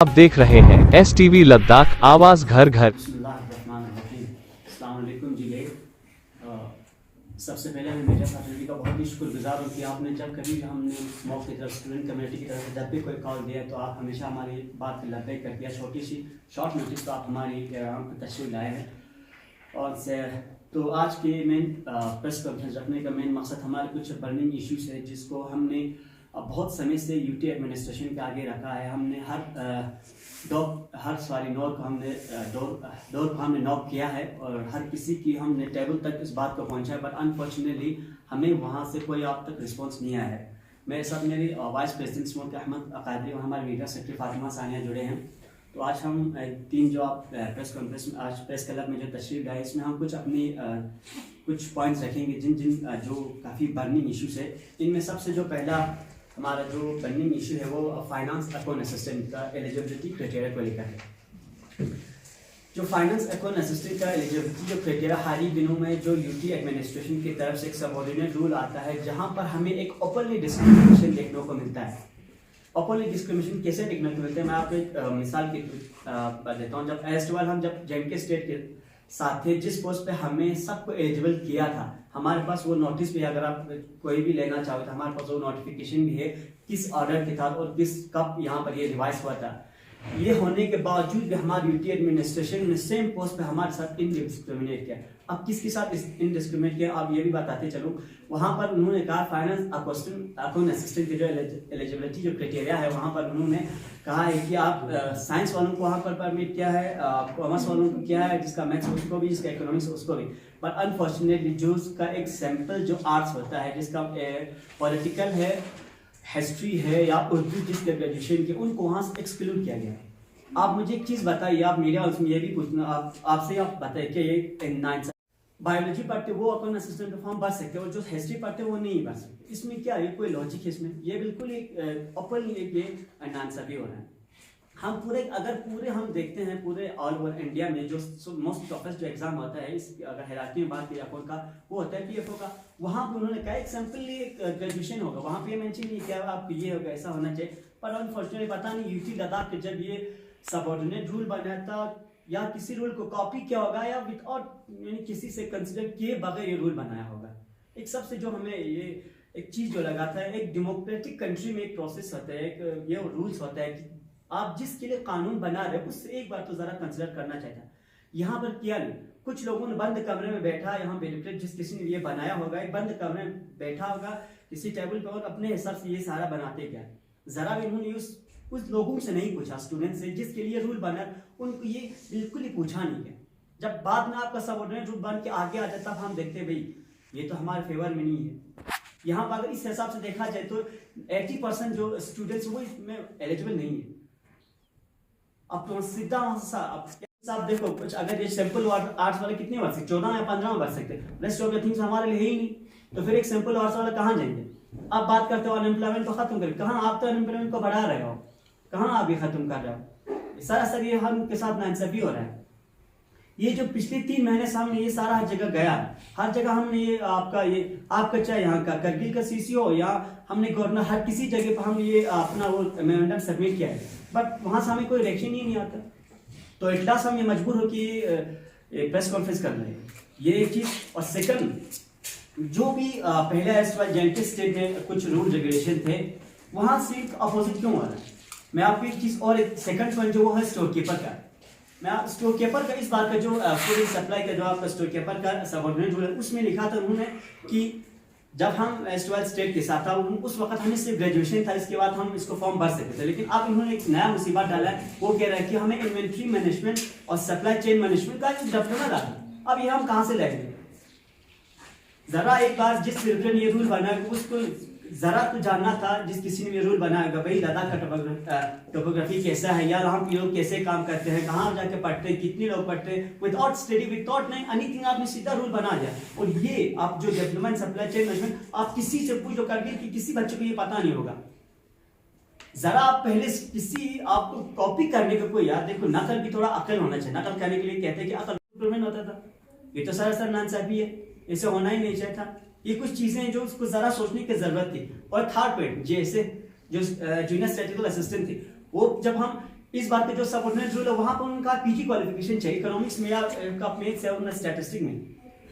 आप देख रहे हैं STV लद्दाख, आवाज घर घर। अस्सलामुअलैकुम जी। सबसे पहले मैं मीडिया फैसिलिटी का बहुत ही शुक्रगुजार हूँ कि आपने जब कभी हमने मॉक की तरफ स्टूडेंट कम्युनिटी की तरफ जब भी कोई कॉल दिया तो आप हमेशा हमारी बात पे लबैक कर दिया। छोटी सी शॉर्ट नोटिस तो आप हमारी तशरीफ लाए हैं। और तो आज के मेन प्रेस कॉन्फ्रेंस रखने का मेन मकसद हमारे कुछ बर्निंग इश्यूज है जिसको हमने बहुत समय से यूटी एडमिनिस्ट्रेशन के आगे रखा है। हमने हर दौर को हमने नॉक किया है और हर किसी की हमने टेबल तक इस बात को पहुंचा है, बट अनफॉर्चुनेटली हमें वहां से कोई अब तक रिस्पांस नहीं आया है। मेरे साथ मेरी वाइस प्रेसिडेंट स्मोक अहमद अकादरी और हमारे मीडिया सेक्रेटरी फातिमा सानिया जुड़े हैं। तो आज हम तीन जो आप प्रेस कॉन्फ्रेंस में आज प्रेस क्लब में जो तशरीफ लाए इसमें हम कुछ अपनी कुछ पॉइंट्स रखेंगे जिन जो काफ़ी बर्निंग इश्यूज है। इनमें सबसे जो पहला हमारा जो बर्निंग इशू है वो फाइनेंस अकाउंट असिस्टेंट का एलिजिबिलिटी क्राइटेरिया को लेकर है। जो फाइनेंस अकाउंट असिस्टेंट का एलिजिबिलिटी जो क्राइटेरिया हाल ही दिनों में जो यूटी एडमिनिस्ट्रेशन की तरफ से एक सबऑर्डिनेट रूल आता है जहां पर हमें एक ओपनली डिस्क्रिमिनेशन देखने को मिलता है। ओपनली डिस्क्रिमिनेशन कैसे देखने को मिलता है मैं आपको एक मिसाल की देता हूँ। जब हम जब जेएंडके स्टेट के साथ थे, जिस पोस्ट पे हमें सबको एलिजिबल किया था, हमारे पास वो नोटिस भी, अगर आप कोई भी लेना चाहो तो हमारे पास वो नोटिफिकेशन भी है किस ऑर्डर के साथ और किस कब यहाँ पर ये रिवाइज हुआ था। ये होने के बावजूद भी हमारी यूटी एडमिनिस्ट्रेशन ने सेम पोस्ट पे हमारे साथ इनडिस्क्रिमिनेट किया। अब किसके साथ इनडिस्क्रिमिनेट किया आप ये भी बताते चलो। वहां पर उन्होंने कहा फाइनेंस अकाउंट असिस्टेंट की जो एलिजिबिलिटी जो क्राइटेरिया है वहां पर उन्होंने कहा है कि आप साइंस वालों को वहां पर परमिट किया है, कॉमर्स वालों को किया है, जिसका मैथ्स उसको भी, जिसका इकोनॉमिक्स उसको भी। बट अनफॉर्चुनेटली जो उसका एक सैंपल जो आर्ट्स होता है, जिसका पॉलिटिकल है, हिस्ट्री है या उर्दू जिसके ग्रेजुएशन के, उनको वहां से एक्सक्लूड किया गया है। आप मुझे एक चीज बताइए, आप मीडिया उसमें ये भी पूछना आपसे आप बताइए कि ये नाइन्थ बायोलॉजी पढ़ते वो अकाउंट असिस्टेंट फॉर्म भर सकते हैं और जो हिस्ट्री पढ़ते वो नहीं भर सकते। इसमें क्या है, कोई लॉजिक है इसमें? ये बिल्कुल एक ओपनली एक ये आंसर भी हो रहा है। हम पूरे हम देखते हैं पूरे ऑल ओवर इंडिया में जो मोस्ट टफेस्ट जो एग्जाम होता है, इस अगर हायरार्की में बात की अकाउंट का, वो होता है पीएफओ का। वहां पर उन्होंने कहा एक सिंपली एक ग्रेजुएशन होगा, वहां पे मेंशन नहीं किया आप ये होगा, ऐसा होना चाहिए। पर अनफॉर्चुनेटली पता नहीं यूटी लद्दाख के जब ये सबऑर्डिनेट रूल बनाया था या किसी रूल को कॉपी किया होगा या विदाउट यानी किसी से कंसिडर किए बगैर ये रूल बनाया होगा। एक सबसे जो हमें ये एक चीज जो लगाता है, एक डेमोक्रेटिक कंट्री में एक प्रोसेस होता है, एक ये रूल्स होता है कि आप जिसके लिए कानून बना रहे हो उससे एक बार तो जरा कंसिडर करना चाहिए था। यहाँ पर किया नहीं। कुछ लोगों ने बंद कमरे में बैठा, यहाँ पे जिस किसी ने ये बनाया होगा एक बंद कमरे में बैठा होगा किसी टेबल पर और अपने हिसाब से ये सारा बनाते क्या। जरा भी उन्होंने उस लोगों से नहीं पूछा, स्टूडेंट से जिसके लिए रूल बना, उनको ये बिल्कुल ही पूछा नहीं है। जब बाद में आपका सबऑर्डिनेट रूल बन के आगे आ जाता तब हम देखते भाई ये तो हमारे फेवर में नहीं है। यहाँ पर अगर इस हिसाब से देखा जाए तो 80% जो स्टूडेंट्स वो इसमें एलिजिबल नहीं है। अब तो सीधा आप देखो कुछ अगर ये सिंपल आर्ट्स वाले कितने भर सकते, 14 या 15 भर सकते, रेस्ट ऑफ द थिंग्स हमारे लिए है ही नहीं। तो फिर एक सिंपल आर्ट्स वाला कहाँ जाएंगे? आप बात करते हो अनएम्प्लॉयमेंट को खत्म करें, कहाँ आप तो अनएम्प्लॉयमेंट को बढ़ा रहे हो, कहाँ आप ये खत्म कर रहे हो? सरासर ये हम के साथ नाइंसाफी हो रहा है। ये जो पिछले 3 महीने से हमने ये सारा हर जगह गया, हर जगह हमने ये आपका चाहे यहाँ का करगिल का सीसीओ या हमने गवर्नर, हर किसी जगह पर हमने ये अपना वो मेमोरेंडम सबमिट किया है, बट वहां से हमें कोई रिएक्शन ही नहीं आता। तो इटलास हम ये मजबूर हो कि प्रेस कॉन्फ्रेंस कर रहे हैं, ये एक चीज। और सेकंड जो भी पहले जेएंडके स्टेट में कुछ रूल रेगुलेशन थे वहां से अपोजिट क्यों हो रहा है? मैं आपको एक चीज और एक सेकंड पॉइंट जो वो है स्टोर कीपर का। मैं स्टोर कीपर का इस बात का जो फूड एंड सप्लाई का जो आपका स्टोर कीपर का सबऑर्डिनेट रूल है उसमें लिखा था उन्होंने कि जब हम S12 स्टेट के साथ था उस वक्त हमें सिर्फ ग्रेजुएशन था, इसके बाद हम इसको फॉर्म भर सकते थे। लेकिन अब इन्होंने एक नया मुसीबत डाला है, वो कह रहा है कि हमें इन्वेंट्री मैनेजमेंट और सप्लाई चेन मैनेजमेंट का डिप्लोमा डालना। अब ये हम कहाँ से लाएंगे? जरा एक बार जिस रिलेटेड ये रूल बना है उसको जरा तो जानना था, जिस किसी ने ये रूल बनाया होगा भाई लद्दाख का टोपोग्राफी कैसा है या हम लोग कैसे काम करते हैं, कहाँ जाके पढ़ते हैं, कितने लोग पढ़ते हैं, विदाउट स्टडी विदाउट नहीं एनीथिंग आपने सीधा रूल बना दिया। और ये आप जो डेवलपमेंट सप्लाई चेन मैनेजमेंट आप किसी से पूछ लो करके कि किसी बच्चे को ये पता नहीं होगा। जरा आप पहले किसी आपको कॉपी करने का कोई याद देखो, नकल भी थोड़ा अकल होना चाहिए। नकल करने के लिए कहते हैं कि अकल इम्प्रूवमेंट होता था, ये तो सरासर नाइंसाफी है, इसे होना ही नहीं चाहिए था। ये कुछ चीजें जो उसको जरा सोचने की जरूरत थी। और थर्ड पॉइंट जैसे जो जूनियर स्टैटिस्टिकल असिस्टेंट थे, वो जब हम इस बात पे जो सबऑर्डिनेट रूल है वहाँ पर उनका पीजी क्वालिफिकेशन चाहिए इकोनॉमिक्स में या का मैथ्स है उनका स्टैटिस्टिक में।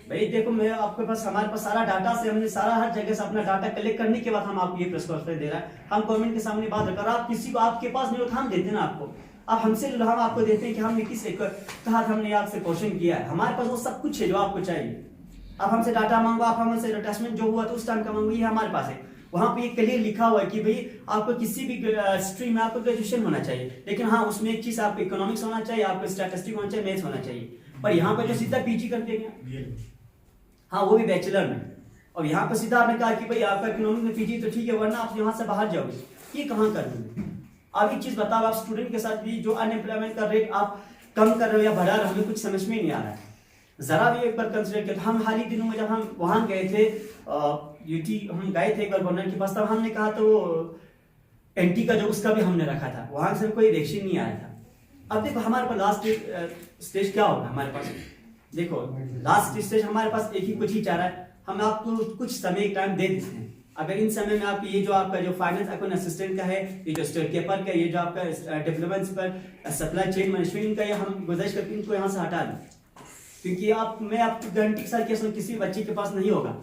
भाई देखो मैं आपके पास हमारे पास सारा डाटा से हमने सारा हर जगह से अपना डाटा कलेक्ट करने के बाद हम आपको ये प्रेस कॉन्फ्रेंस दे रहा है। हम गवर्नमेंट के सामने बात रखकर आप किसी को आपके पास नहीं होता हम देते ना आपको, आप हमसे हम आपको देते हैं कि हमने किस तहत हमने आपसे क्वेश्चन किया है। हमारे पास वो सब कुछ है जो आपको चाहिए। आप हमसे डाटा मांगो, आप हमसे अटैचमेंट जो हुआ तो उस टाइम का मांगो, ये हमारे पास है। वहाँ पे क्लियर लिखा हुआ है कि भाई आपको किसी भी स्ट्रीम में आपको ग्रेजुएशन होना चाहिए, लेकिन हाँ उसमें एक चीज आपको इकोनॉमिक्स होना चाहिए, आपको स्टैटिस्टिक्स होना चाहिए, मैथ्स होना चाहिए। पर यहाँ पे जो सीधा पीजी कर देंगे, हाँ वो भी बैचलर में, और यहाँ पर सीधा आपने कहा कि भाई आपका इकोनॉमिक्स में पीजी तो ठीक है वरना आप यहाँ से बाहर जाओगे, ये कहाँ कर देंगे? आप एक चीज बताओ, आप स्टूडेंट के साथ भी जो अनएम्प्लॉयमेंट का रेट आप कम कर रहे हो या बढ़ा रहे हो, हमें कुछ समझ में नहीं आ रहा है। जरा भी एक बार कंसिडर किया। हम हाल ही दिनों में जब हम वहां गए थे यूटी, हम गए थे गवर्नर के पास, तब हमने कहा तो एनटी का जो उसका भी हमने रखा था, वहां से कोई रिएक्शन नहीं आया था। अब देखो हमारे पास लास्ट स्टेज क्या होगा हमारे पास, देखो लास्ट स्टेज हमारे पास एक ही कुछ ही चाह रहा है, हम आपको कुछ समय टाइम दे देते हैं। अगर इन समय में आप ये जो आपका जो फाइनेंस अकाउंट असिस्टेंट का है, ये जो स्टोर कीपर का, ये जो आपका डेवलपमेंट पर सप्लाई चेन मैनेजमेंट का, ये हम गुजारिश करते हैं इनको यहाँ से हटा दें, क्योंकि मैं आपकी गारंटी के साथ कह सकता हूं किसी बच्चे के पास नहीं होगा।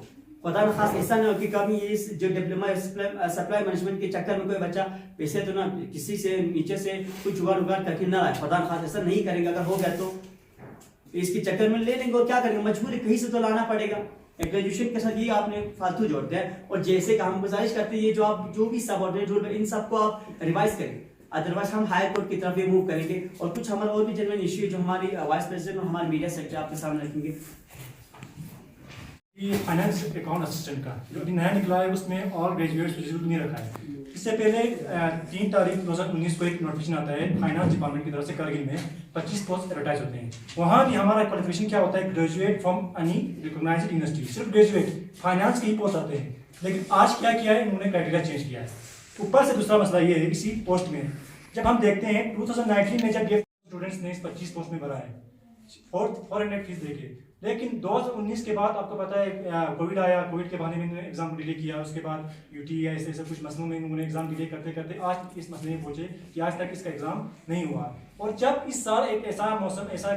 खुदा न खास ऐसा नहीं हो कि कभी ये जो डिप्लोमा सप्लाई मैनेजमेंट के चक्कर में कोई बच्चा पैसे तो ना किसी से नीचे से कुछ जुगाड़ उगाड़ करके ना आए, खुदा न खास ऐसा नहीं करेंगे। अगर हो गया तो इसके चक्कर में ले लेंगे और क्या करेंगे, मजबूरी कहीं से तो लाना पड़ेगा। ग्रेजुएशन के साथ ये आपने फालतू जोड़ दिया है। और जैसे कि हम गुजारिश करते हैं ये जो आप जो भी सबऑर्डिनेट रूल है इन सबको आप रिवाइज करें, अदरवाइज हम हाई कोर्ट की तरफ भी मूव करेंगे। और कुछ हमारे और भी जेन्युइन इश्यू जो हमारी वाइस प्रेसिडेंट और हमारे मीडिया सेक्टर आपके सामने रखेंगे। ये फाइनेंस अकाउंट असिस्टेंट का जो नया निकला है उसमें ऑल ग्रेजुएट्स एलिजिबल नहीं रखा है। इससे पहले 3 तारीख 2019 को एक नोटिफिकेशन आता है फाइनेंस डिपार्टमेंट की तरफ से, करगिल में 25 पोस्ट एडवर्टाइज होते हैं। वहाँ भी हमारा क्वालिफिकेशन क्या होता है, graduate from any recognised university, सिर्फ ग्रेजुएट फाइनेंस के ही पोस्ट आते हैं। लेकिन आज क्या किया है, इन्होंने क्राइटेरिया चेंज किया है। ऊपर से दूसरा मसला ये है इसी पोस्ट में, जब हम देखते हैं 2019 में जब ये स्टूडेंट्स ने इस 25 पोस्ट में भरा है 400 फीस देके, लेकिन 2019 के बाद आपको पता है कोविड आया, कोविड के बहाने में इन्होंने एग्जाम डिले किया, उसके बाद यूटी या ऐसे कुछ मसलों में उन्होंने एग्जाम डिले करते करते आज इस मसले में पहुंचे कि आज तक इसका एग्जाम नहीं हुआ। और जब इस साल एक ऐसा मौसम ऐसा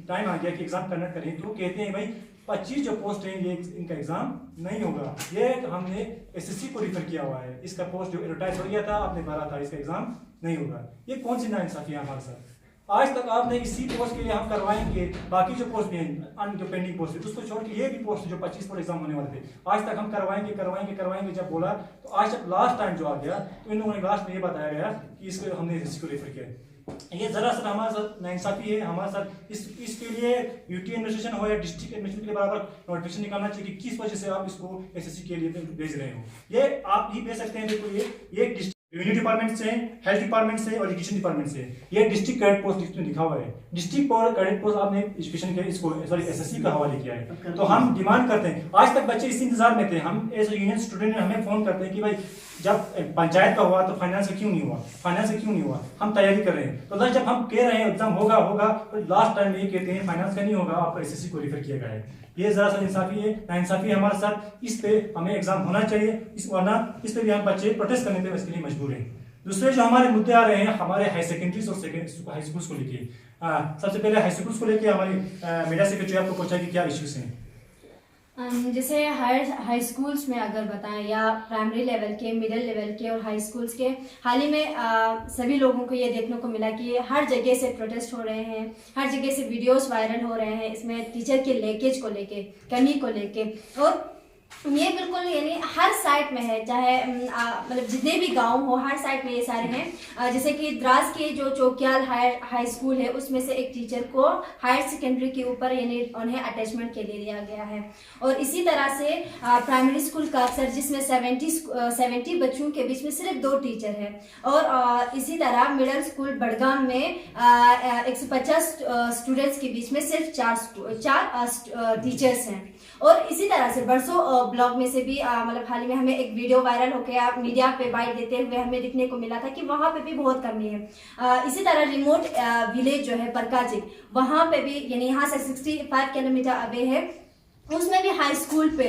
टाइम आ गया कि एग्जाम कंडक्ट करें, तो कहते हैं भाई 25 जो पोस्ट है ये इनका एग्जाम नहीं होगा। ये हमने एसएससी को रिफर किया हुआ है, इसका पोस्ट जो एडवर्टाइज हो गया था आपने भरा था, इसका एग्जाम नहीं होगा। ये कौन सी नाइंसाफी है हमारे साथ। आज तक आपने इसी पोस्ट के लिए हम करवाएंगे, बाकी जो पोस्ट हैं जो पेंडिंग पोस्ट है उसको छोड़ के ये भी पोस्ट जो 25 पर एग्जाम होने वाले थे आज तक हम करवाएंगे जब बोला, तो आज जब लास्ट टाइम जो आ गया तो इन लोगों ने लास्ट में ये बताया गया कि इसको हमने इसको रेफर किया। ये जरा सा हमारे साथ नाइंसाफी है हमारे साथ। इसके लिए यूटी एडमिनिस्ट्रेशन हो या डिस्ट्रिक्ट एडमिनिस्ट्रेशन के बराबर नोटिफिकेशन निकालना चाहिए कि किस वजह से आप इसको एसएससी के लिए भेज रहे हो। ये आप ही भेज सकते हैं। देखो ये रेवेन्यू डिपार्टमेंट से, हेल्थ डिपार्टमेंट से और एजुकेशन डिपार्टमेंट से, ये डिस्ट्रिक्ट कैडेट पोस्ट इसमें लिखा हुआ है। डिस्ट्रिक्ट और कैडेट पोस्ट आपने एजुकेशन के इसको सॉरी एसएससी का हवाले किया है। तो हम डिमांड करते हैं, आज तक बच्चे इस इंतजार में थे, हम एज यूनियन स्टूडेंट हमें फोन करते हैं कि भाई जब पंचायत का हुआ तो फाइनेंस से क्यों नहीं हुआ, हम तैयारी कर रहे हैं। तो जब हम कह रहे हैं एग्जाम होगा तो लास्ट टाइम ये कहते हैं फाइनेंस का नहीं होगा, आपको एसएससी को रेफर किया गया है। ये जरा सा इंसाफी है, नाइंसाफी है हमारे साथ। इस पे हमें एग्जाम होना चाहिए, वरना इस पे भी हम बच्चे प्रोटेस्ट करने पे इसके लिए मजबूर हैं। दूसरे जो हमारे मुद्दे आ रहे हैं हमारे हाई सेकेंडरीज और हाई स्कूल्स को लेके, सबसे पहले हाई स्कूल्स को लेके हमारी मीडिया सेक्रेटरी आपको पूछा कि क्या इश्यूज हैं। जैसे हाई स्कूल्स में अगर बताएं या प्राइमरी लेवल के, मिडिल लेवल के और हाई स्कूल्स के, हाल ही में सभी लोगों को ये देखने को मिला कि हर जगह से प्रोटेस्ट हो रहे हैं, हर जगह से वीडियोस वायरल हो रहे हैं इसमें टीचर के लीकेज को लेके, कमी को लेके। और ये बिल्कुल यानी हर साइड में है, चाहे मतलब जितने भी गांव हो हर साइड में ये सारे हैं। जैसे कि द्रास के जो चौकियाल हाई स्कूल है उसमें से एक टीचर को हायर सेकेंडरी के ऊपर यानी उन्हें अटैचमेंट के लिए दिया गया है। और इसी तरह से प्राइमरी स्कूल का अक्सर जिसमें 70 बच्चों के बीच में सिर्फ 2 टीचर है। और इसी तरह मिडिल स्कूल बड़गाम में 150 स्टूडेंट्स के बीच में सिर्फ 4 टीचर्स हैं। और इसी तरह से बरसों ब्लॉग में से भी मतलब हाल ही में हमें एक वीडियो वायरल होकर मीडिया पे बाइट देते हुए हमें दिखने को मिला था कि वहाँ पे भी बहुत कमी है। इसी तरह रिमोट विलेज जो है परकाजिक, वहाँ पे भी यानी यहाँ से 65 किलोमीटर अवे है, उसमें भी हाई स्कूल पे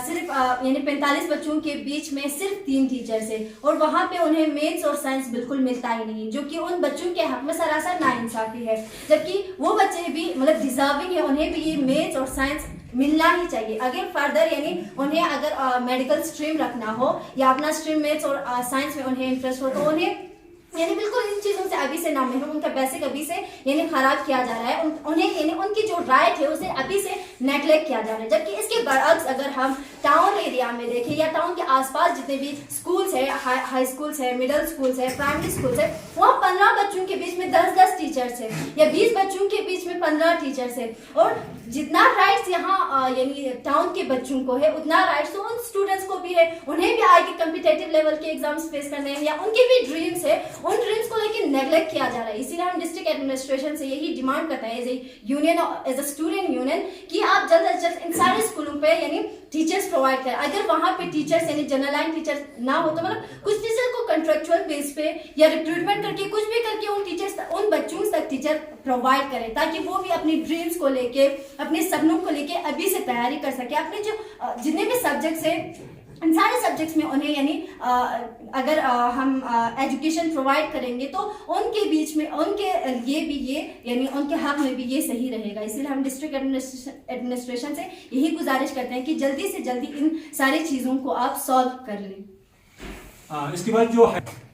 सिर्फ यानी 45 बच्चों के बीच में सिर्फ 3 टीचर्स है, और वहाँ पे उन्हें मैथ्स और साइंस बिल्कुल मिलता ही नहीं, जो कि उन बच्चों के हक में सरासर नाइंसाफी है। जबकि वो बच्चे भी मतलब डिजर्विंग है, उन्हें भी ये मैथ्स और साइंस मिलना ही चाहिए। अगर फर्दर यानी उन्हें अगर मेडिकल स्ट्रीम रखना हो या अपना स्ट्रीम मैथ्स और साइंस में उन्हें इंटरेस्ट हो, तो उन्हें यानी बिल्कुल इन चीज़ों से अभी से ना मिलो, उनका बेसिक अभी से यानी खराब किया जा रहा है, उन्हें यानी उनकी जो राइट है उसे अभी से नेगलेक्ट किया जा रहा है। जबकि इसके बरअक्स अगर हम टाउन एरिया में देखें या टाउन के आसपास जितने भी स्कूल्स है, हाई स्कूल्स है, मिडिल स्कूल्स है, प्राइमरी स्कूल्स है, वहाँ 15 बच्चों के बीच में 10-10 टीचर्स है या 20 बच्चों के बीच में 15 टीचर्स है। और जितना राइट्स यहाँ यानी टाउन के बच्चों को है उतना राइट्स तो उन स्टूडेंट्स को भी है, उन्हें भी आगे कॉम्पिटिटिव लेवल के एग्जाम्स फेस करने हैं या उनके भी ड्रीम्स है, उन ड्रीम्स को लेकर नेगलेक्ट किया जा रहा है। इसीलिए हम डिस्ट्रिक्ट एडमिनिस्ट्रेशन से यही डिमांड करते हैं as a union, as a student union, कि आप जल्द से जल्द इन सारे स्कूलों पे यानी टीचर्स प्रोवाइड करें। अगर वहाँ पे टीचर्स यानी जनरल लाइन टीचर्स ना हो तो मतलब कुछ टीचर को कंट्रेक्चुअल बेस पे या रिक्रूटमेंट करके कुछ भी करके उन टीचर्स उन बच्चों तक टीचर प्रोवाइड करें, ताकि वो भी अपनी ड्रीम्स को लेके अपने सपनों को लेके अभी से तैयारी कर सके। अपने जो जितने भी सब्जेक्ट्स है इन सारे सब्जेक्ट्स में उन्हें यानी अगर हम एजुकेशन प्रोवाइड करेंगे तो उनके बीच में उनके लिए भी ये यानी उनके हक में भी ये सही रहेगा। इसलिए हम डिस्ट्रिक्ट एडमिनिस्ट्रेशन से यही गुजारिश करते हैं कि जल्दी से जल्दी इन सारी चीज़ों को आप सॉल्व कर लें। इसके बाद जो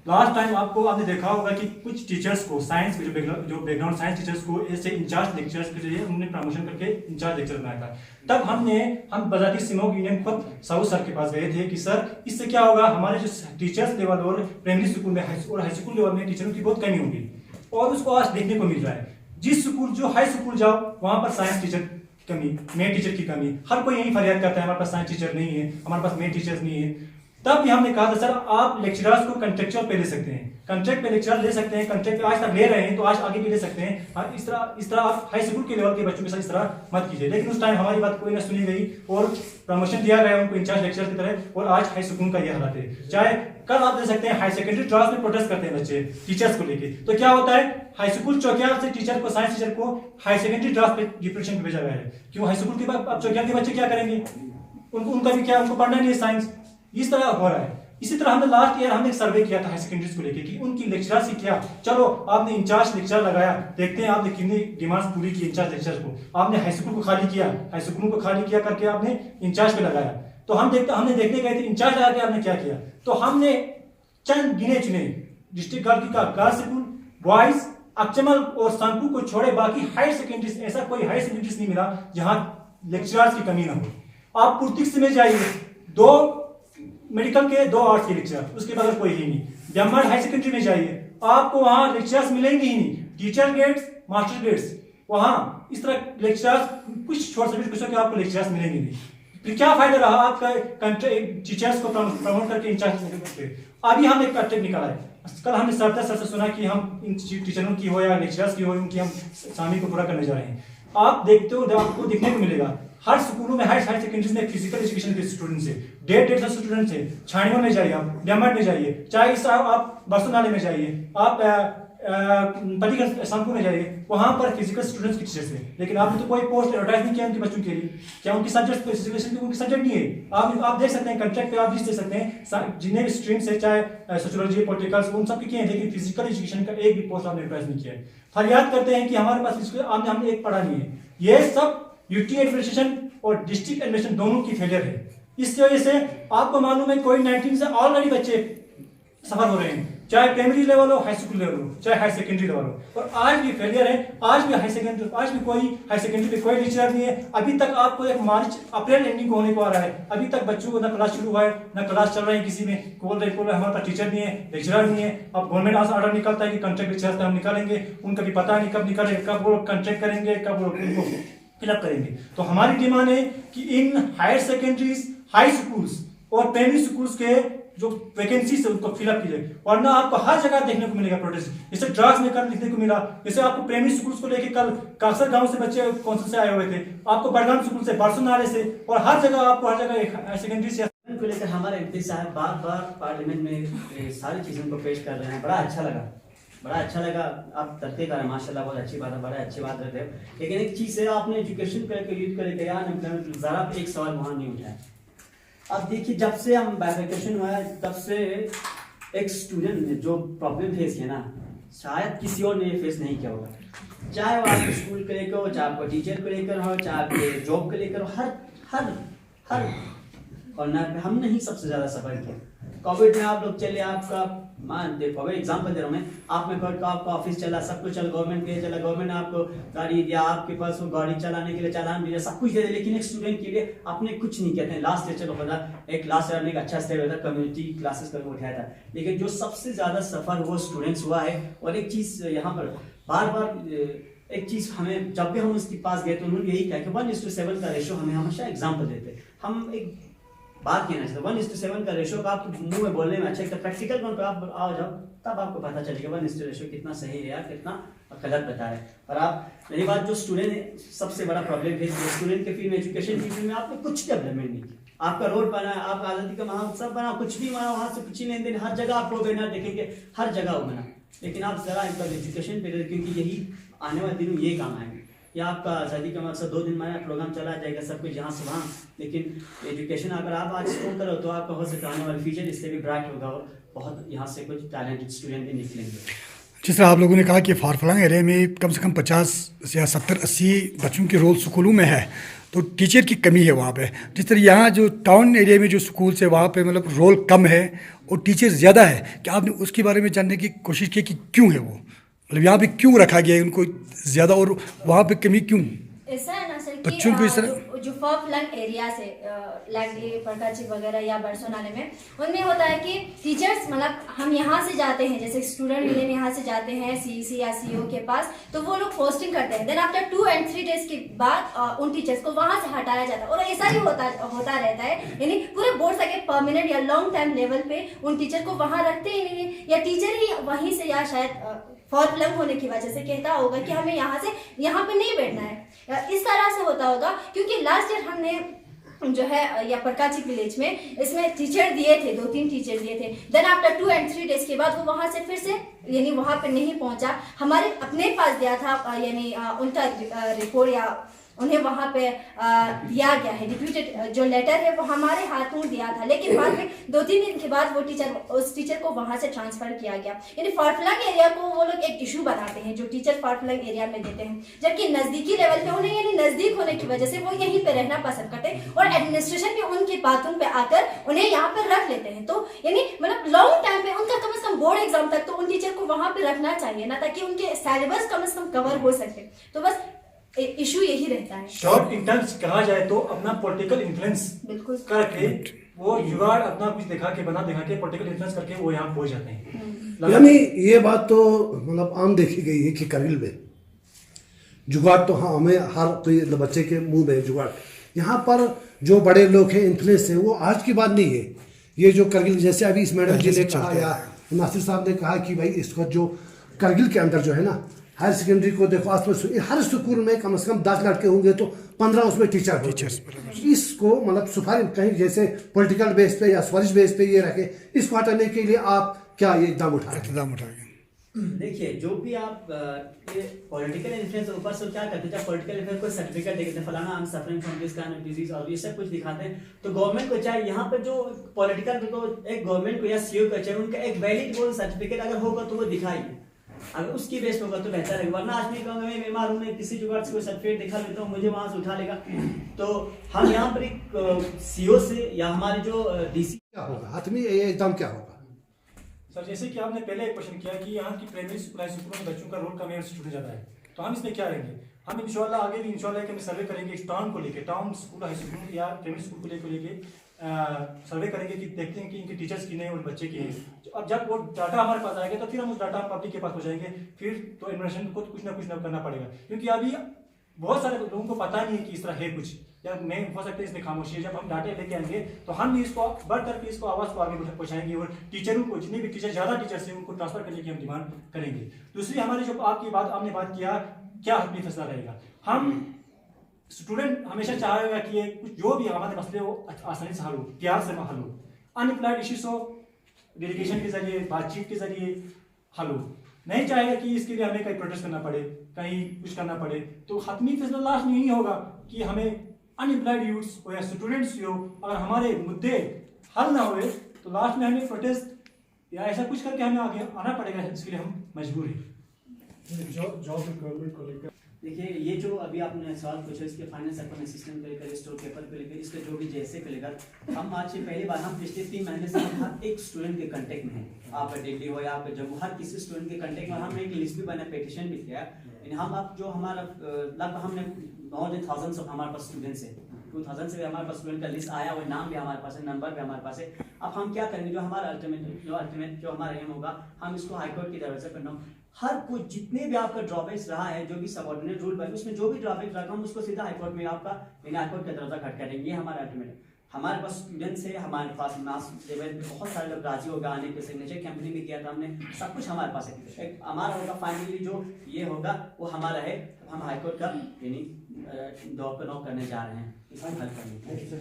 लास्ट टाइम आपने देखा होगा कि कुछ टीचर्स को साइंस जो बैकग्राउंड साइंस टीचर्स को ऐसे इंचार्ज लेक्चरर्स के जरिए उन्होंने प्रमोशन करके इंचार्ज लेक्चर बनाया था। तब हम बजाती सिमोग यूनियन खुद साहू सर के पास गए थे कि सर इससे क्या होगा, हमारे जो टीचर्स लेवल और प्राइमरी स्कूल में और हाई स्कूल लेवल में टीचरों की बहुत कमी होगी, और उसको आज देखने को मिल रहा है। जिस स्कूल जो हाई स्कूल जाओ वहां पर साइंस टीचर की कमी, मैथ टीचर की कमी, हर कोई यही फरियाद करता है हमारे पास साइंस टीचर नहीं है, हमारे पास मैथ टीचर्स नहीं है। तब भी हमने कहा था सर आप लेक्चरर्स को कंट्रेक्चुअल पे ले सकते हैं, कॉन्ट्रैक्ट पे लेक्चरर ले सकते हैं, कॉन्ट्रैक्ट पे आज तक ले रहे हैं तो आज आगे भी ले सकते हैं। इस तरह आप हाई स्कूल के लेवल के बच्चों के साथ इस तरह मत कीजिए। लेकिन उस टाइम हमारी बात कोई ना सुनी गई और प्रमोशन दिया गया उनको इंचार्ज लेक्चरर की तरह, और आज हाई स्कूल का ये हालत है। चाहे कल आप दे सकते हैं हाई सेकेंडरी ड्राफ्ट में प्रोटेस्ट करते हैं बच्चे टीचर्स को लेके, तो क्या होता है हाई स्कूल चौकियार से टीचर को, साइंस टीचर को हाई सेकेंडरी ड्राफ्ट पे डिप्रेशन पे भेजा गया है। क्यों? हाई स्कूल के बाद चौकियार के बच्चे क्या करेंगे? उनका भी क्या, उनको पढ़ना नहीं है साइंस। इस तरह हो रहा है। इसी तरह हमने लास्ट ईयर हमने एक सर्वे किया था हाई सेकेंडरीज को लेके कि उनकी लेक्चरर से क्या, चलो आपने इंचार्ज लेक्चर लगाया, देखते हैं आपने कितनी डिमांड्स पूरी की इंचार्ज लेक्चर को। आपने हाई स्कूल को खाली किया, हाई स्कूल को खाली किया करके आपने इंचार्ज पे लगाया, तो हमने देखने गए थे इंचार्ज लगा के आपने क्या किया। तो हमने चंद गिने चुने डिस्ट्रिक्ट गर्ल्स स्कूल, बॉयज, अक्चमल और संकू को छोड़े बाकी हाई सेकेंडरीज, ऐसा कोई हाई सेकेंडरीज नहीं मिला जहां लेक्चरर्स की कमी ना हो। आप पुर्तिक्स में जाइए, 2 मेडिकल के 2 आर्ट्स के लेक्चर, उसके बाद कोई ही नहीं। ब्रह्मांड हाई सेकेंडरी में जाइए, आपको वहां लेक्चरर्स मिलेंगे ही नहीं, टीचर ग्रेड्स, मास्टर ग्रेड्स, वहां इस तरह लेक्चरर्स कुछ छोड़ सकते, कुछ के आपको लेक्चरर्स मिलेंगे नहीं। फिर क्या फायदा रहा आपका टीचर्स को प्रमोट करके इंचार्ज करके। अभी हम एक कॉन्ट्रैक्ट निकाला है, कल हमने सर से सुना कि हम इन टीचरों की हो या लेक्चरर्स की हो, उनकी हम शामी को पूरा करने जा रहे हैं। आप देखते हो, आपको देखने को मिलेगा हर स्कूलों में, हाई सेकेंडरीज में फिजिकल एजुकेशन के स्टूडेंट्स है, 150 स्टूडेंट्स है। छाणियों में जाइए, आप ब्रह्मांड में जाइए, चाहे आप बरसोनाले में जाइए, आप पटिकल संकुल में जाइए, वहां पर फिजिकल स्टूडेंट्स की टीचर्स है। लेकिन आपने तो कोई पोस्ट एडवर्टाइज नहीं किया उनके बच्चों के लिए। क्या उनकी सब्जेक्ट उनकी सब्जेक्ट नहीं है? आप देख सकते हैं कॉन्ट्रैक्ट पे, आप लिस्ट दे सकते हैं जितने भी स्ट्रीम्स है, चाहे सोशियोलॉजी, पॉलिटिकल्स, उन सब के किए हैं, लेकिन फिजिकल एजुकेशन का एक भी पोस्ट आपने एडवर्टाइज नहीं किया है। फरियाद करते हैं कि हमारे पास हमने एक पढ़ा नहीं है। ये सब यूटी एडमिनिस्ट्रेशन और डिस्ट्रिक्ट एडमिनिस्ट्रेशन दोनों की फेलियर है। इस वजह से आपको मालूम है कोविड-19 से ऑलरेडी बच्चे सफर हो रहे हैं, चाहे प्राइमरी लेवल हो, हाई स्कूल लेवल हो, चाहे हाई सेकेंडरी लेवल हो। और आज भी फेलियर है, आज भी कोई हाई सेकेंडरी पे कोई लेक्चरर नहीं है। अभी तक आपको एक मार्च अप्रैल एंडिंग होने को आ रहा है, अभी तक बच्चों को ना क्लास शुरू हुआ है, ना क्लास चल रहे हैं। किसी में बोल रहे हमारे पास टीचर नहीं है, लेक्चरर नहीं है। अब गवर्नमेंट ऑर्डर निकलता है कि कॉन्ट्रैक्ट लेक्चरर्स हम निकालेंगे, उनका भी पता नहीं कब निकालेंगे, कब वो कॉन्ट्रैक्ट करेंगे, कब वो फिलअप करेंगे। तो हमारी डिमांड है कि इन हायर सेकेंडरीज, हाई स्कूल्स और प्राइमरी स्कूल्स के जो वैकेंसीज है उनको फिलअप कीजिए, वरना आपको हर जगह देखने को मिलेगा प्रोटेस्ट। जैसे ड्राफ्ट में कल देखने को मिला, जैसे आपको प्राइमरी स्कूल्स को लेकर कल काकसर गांव से बच्चे कौंसिल से आए हुए थे, आपको बड़गाम स्कूल से, बरसोनाले से, और हर जगह आपको हर जगह सेकेंडरी से को लेकर हमारे एमपी साहब बार बार पार्लियामेंट में सारी चीज़ों को पेश कर रहे हैं, बड़ा अच्छा लगा। बड़ा अच्छा लगा, आप तरक्की करें माशाल्लाह, बहुत अच्छी बात है, बड़ा अच्छी बात रहते हो। लेकिन एक चीज़ है, आपने एजुकेशन पे लीड करे गया अनएम्प्लॉयमेंट, ज़रा एक सवाल वहाँ नहीं उठाया। अब देखिए, जब से हम बाइफिकेशन हुआ है तब से एक स्टूडेंट ने जो प्रॉब्लम फेस किया ना, शायद किसी और ने फेस नहीं किया होगा। चाहे वो आपके स्कूल को लेकर हो, चाहे आपको टीचर को लेकर हो, चाहे आपके जॉब को लेकर हो, हर हर हर कॉर्नर पे हमने ही सबसे ज़्यादा सफ़र किया। कोविड में आप लोग चले, आपका मान देखो, अगर एग्जाम्पल दे रहा हूँ मैं, आप में कोविड का आपका ऑफिस चला, सब कुछ चला, गवर्नमेंट के चला, गवर्नमेंट ने आपको गाड़ी दिया, आपके पास वो गाड़ी चलाने के लिए चालान दिया, सब कुछ दे दिया, लेकिन एक स्टूडेंट के लिए आपने कुछ नहीं कहते हैं। लास्ट ईयर चलो पता, एक लास्ट ईयर ने एक अच्छा स्टेप होता, कम्युनिटी क्लासेस करके उठाया था, लेकिन जो सबसे ज़्यादा सफ़र वो स्टूडेंट्स हुआ है। और एक चीज़ यहाँ पर बार बार एक चीज़ हमें, जब भी हम उसके पास गए तो उन्होंने यही कहा कि 1:7 का रेशो हमें हमेशा एग्जाम्पल देते। हम एक बात कहना चाहते, 1:7 का रेशो का आप मुंह में बोलने में अच्छा है, प्रैक्टिकल पर आप आओ जाओ तब आपको पता चलेगा 1:7 रेशो कितना सही है या कितना गलत बता रहे हैं। और आप मेरी बात, जो स्टूडेंट है सबसे बड़ा प्रॉब्लम है, स्टूडेंट के फील्ड में, एजुकेशन की फील्ड में आपने कुछ डेवलपमेंट नहीं की। आपका रोड बना, आपका आज़ादी का महोत्सव बना, कुछ भी बना, वहाँ से कुछ ही लेन देन, हर जगह आपको बैनर देखेंगे, हर जगह वो बना, लेकिन आप जरा एक बार एजुकेशन पे, क्योंकि यही आने वाले दिनों ये काम आएंगे। या आपका आज़ादी का मकसद 2 दिन में प्रोग्राम चला जाएगा, सब कुछ यहाँ से वहाँ, लेकिन एजुकेशन अगर आप आज स्कोर करो तो आपका हो सकता है आने वाला फ्यूचर इससे भी ब्राइट होगा, और बहुत यहाँ से कुछ टैलेंटेड स्टूडेंट भी निकलेंगे। जिस तरह आप लोगों ने कहा कि फारफलंग एरिया में कम से कम 50 या 70-80 बच्चों के रोल स्कूलों में है, तो टीचर की कमी है वहाँ पे। जिस तरह यहाँ जो टाउन एरिया में जो स्कूल है वहाँ पे मतलब रोल कम है और टीचर ज़्यादा है, कि आपने उसके बारे में जानने की कोशिश की कि क्यों है वो, मतलब यहाँ पे क्यों रखा गया है उनको ज़्यादा और वहाँ पे कमी क्यों? ऐसा है ना सर कि बच्चों को इस तरह जो फॉरफ्लंग एरिया से लाइक परकाची वगैरह या बरसों नाले में, उनमें होता है कि टीचर्स, मतलब हम यहाँ से जाते हैं, जैसे स्टूडेंट यूनियन यहाँ से जाते हैं सीईसी या सीईओ के पास, तो वो लोग पोस्टिंग करते हैं, देन आफ्टर 2 and 3 days के बाद उन टीचर्स को वहाँ से हटाया जाता है। और ऐसा ही होता रहता है, यानी पूरे बोर्ड से परमानेंट या लॉन्ग टाइम लेवल पे उन टीचर को वहाँ रखते ही नहीं है, या टीचर ही वहीं से, या शायद फॉरफ्लंग होने की वजह से कहता होगा कि हमें यहाँ पे नहीं बैठना है, इस तरह से होता होगा। क्योंकि लास्ट ईयर हमने जो है या परकाची विलेज में इसमें टीचर दिए थे, 2-3 टीचर दिए थे, देन आफ्टर 2 and 3 days के बाद वो वहाँ से फिर से यानी वहाँ पे नहीं पहुँचा, हमारे अपने पास दिया था, यानी उनका रिपोर्ट या उन्हें वहाँ पे दिया गया है, डिप्यूटेड जो लेटर है वो हमारे हाथों दिया था, लेकिन बाद में 2-3 दिन के बाद वो उस टीचर को वहाँ से ट्रांसफर किया गया। यानी फारफलंग एरिया को वो लोग एक इशू बनाते हैं, जो टीचर फारफलंग एरिया में देते हैं, जबकि नज़दीकी लेवल पे उन्हें, यानी नज़दीक होने की वजह से वो यहीं पे रहना पसंद करते हैं, और एडमिनिस्ट्रेशन भी उनकी बातों पे आकर उन्हें यहाँ पर रख लेते हैं। तो यानी मतलब लॉन्ग टाइम पे उनका कम से कम बोर्ड एग्जाम तक तो उन टीचर को वहाँ पे रखना चाहिए ना, ताकि उनके सिलेबस कम से कम कवर हो सके। तो बस इशू यही रहता है। शॉर्ट इन टर्म्स कहा जाए तो अपना पॉलिटिकल इन्फ्लुएंस करके वो जुगाड़ अपना कुछ दिखा के पॉलिटिकल इन्फ्लुएंस करके वो यहाँ पहुंच जाते हैं। यानी ये बात तो मतलब आम देखी गई है कि करगिल में जुगाड़ तो हाँ, हमें हर कोई बच्चे के मुंह में जुगाड़, यहाँ पर जो बड़े लोग हैं इन्फ्लुएंस है वो आज की बात नहीं है। ये जो करगिल, जैसे अभी इस मैडम जी ने कहा या नासिर साहब ने कहा कि भाई इसको जो करगिल के अंदर जो है ना, हायर सेकेंडरी को देखो, आसपास हर स्कूल में कम से कम 10 लड़के होंगे तो 15 उसमें टीचर्स। इसको मतलब सुपारी कहीं जैसे पॉलिटिकल बेस पे या स्वरिश बेस पे ये रखे, इसको हटाने के लिए आप क्या ये इकदाम उठाएंगे? देखिए, जो भी आप ये पॉलिटिकल इन्फ्लुएंस ऊपर से क्या करते हैं, जब पॉलिटिकल इन्फ्लुएंस को सर्टिफिकेट देते हैं, फलाना हम suffering from this kind of disease और ये सब कुछ दिखाते हैं, तो गवर्नमेंट को चाहिए यहाँ पर जो पॉलिटिकल को एक गवर्नमेंट को या सीईओ को चाहिए उनका एक वैलिड वो सर्टिफिकेट अगर होगा तो वो दिखाइए, अगर उसकी बेस पे होगा तो बेहतर है। वरना आज नहीं कहूँगा मैं बीमार हूँ, मैं किसी जुगाड़ से कोई सर्टिफिकेट दिखा लेता हूँ, मुझे वहाँ से उठा लेगा। तो हम यहाँ पर एक सीईओ से या हमारे जो डीसी क्या होगा, हाथमी ये एकदम क्या होगा? सर जैसे कि आपने पहले एक क्वेश्चन किया कि यहाँ की प्राइमरी स्कूल हाई स्कूलों में बच्चों का रोल कम है, स्टूडेंट ज़्यादा है, तो हम इसमें क्या करेंगे? हम इंशाल्लाह आगे भी इंशाल्लाह कि हम सर्वे करेंगे इस टाउन को लेके, टाउन स्कूल हाई स्कूल या प्राइमरी स्कूल को लेके सर्वे करेंगे कि देखते हैं कि इनके टीचर्स की नहीं और बच्चे की हैं। अब जब वो डाटा हमारे पास आएगा तो फिर हम उस डाटा पब्लिक के पास हो जाएंगे, फिर तो एडमिनिस्ट्रेशन को कुछ ना करना पड़ेगा, क्योंकि अभी बहुत सारे लोगों को पता नहीं है कि इस तरह है कुछ, या नहीं हो सकता है इसमें खामोशी है। जब हम डाटा लेके आएंगे तो हम भी इसको बढ़ करके इसको आवाज़ को आगे पहुंचाएंगे और टीचरों को, जितने भी टीचर ज़्यादा टीचर्स हैं उनको ट्रांसफर करने की हम डिमांड करेंगे। दूसरी हमारी जो आपने बात किया क्या हतमी फैसला रहेगा, हम स्टूडेंट हमेशा चाहेगा कि जो भी हमारे मसले हो आसानी से हल हो, प्यार से हल हो, अनएम्प्लॉयड इश्यूज हो डेलीगेशन के जरिए, बातचीत के जरिए हल हो, नहीं चाहेगा कि इसके लिए हमें कहीं प्रोटेस्ट करना पड़े, कहीं कुछ करना पड़े, तो हतमी फैसला लास्ट में यही होगा कि हमें अनएम्प्लॉयड यूथ्स हो या स्टूडेंट्स हो, अगर हमारे मुद्दे हल ना हुए तो लास्ट में हमें प्रोटेस्ट या ऐसा कुछ करके हमें आगे आना पड़ेगा, इसके लिए हम मजबूर हैं। जॉब रिक्वायरमेंट को लेकर देखिए, ये जो अभी आपने सवाल पूछा इसके फाइनेंस अपन सिस्टम को लेकर, स्टोर पेपर को लेकर, इसका जो भी जैसे को लेकर, हम आज से पहली बार हम पिछले 3 महीने से हम हर एक स्टूडेंट के कांटेक्ट में हैं। आप दिल्ली हो या आप जम्मू, हर किसी स्टूडेंट के कांटेक्ट में हमने एक लिस्ट भी बना, पेटिशन भी किया। हम अब जो हमारा लगभग हमने more than thousands of हमारे पास स्टूडेंट्स है, 2000 से हमारे पास स्टूडेंट का लिस्ट आया हुआ, नाम भी हमारे पास है, नंबर भी हमारे पास है। अब हम क्या करेंगे, जो हमारा अल्टीमेट जो हमारा एम होगा, हम इसको हाईकोर्ट की तरफ से करना, हर कोई जितने भी आपका ड्रॉबैक्स रहा है, जो भी सबऑर्डिनेट रूल बाय उसमें जो भी ड्रॉबैक्स रहा, हम उसको सीधा हाईकोर्ट में आपका हाईकोर्ट की तरफ से खट करेंगे। हमारा अल्टीमेट हमारे पास स्टूडेंट्स है, हमारे पास मास लेवल पे बहुत सारे लोग राजी होगा आने के, सिग्नेचर कैंपेनिंग भी किया था हमने, सब कुछ हमारे पास है। एक हमारा होगा फाइनली जो ये होगा वो हमारा है, हम हाईकोर्ट का यानी डॉग को नॉक करने जा रहे हैं, इसको हल करने के लिए।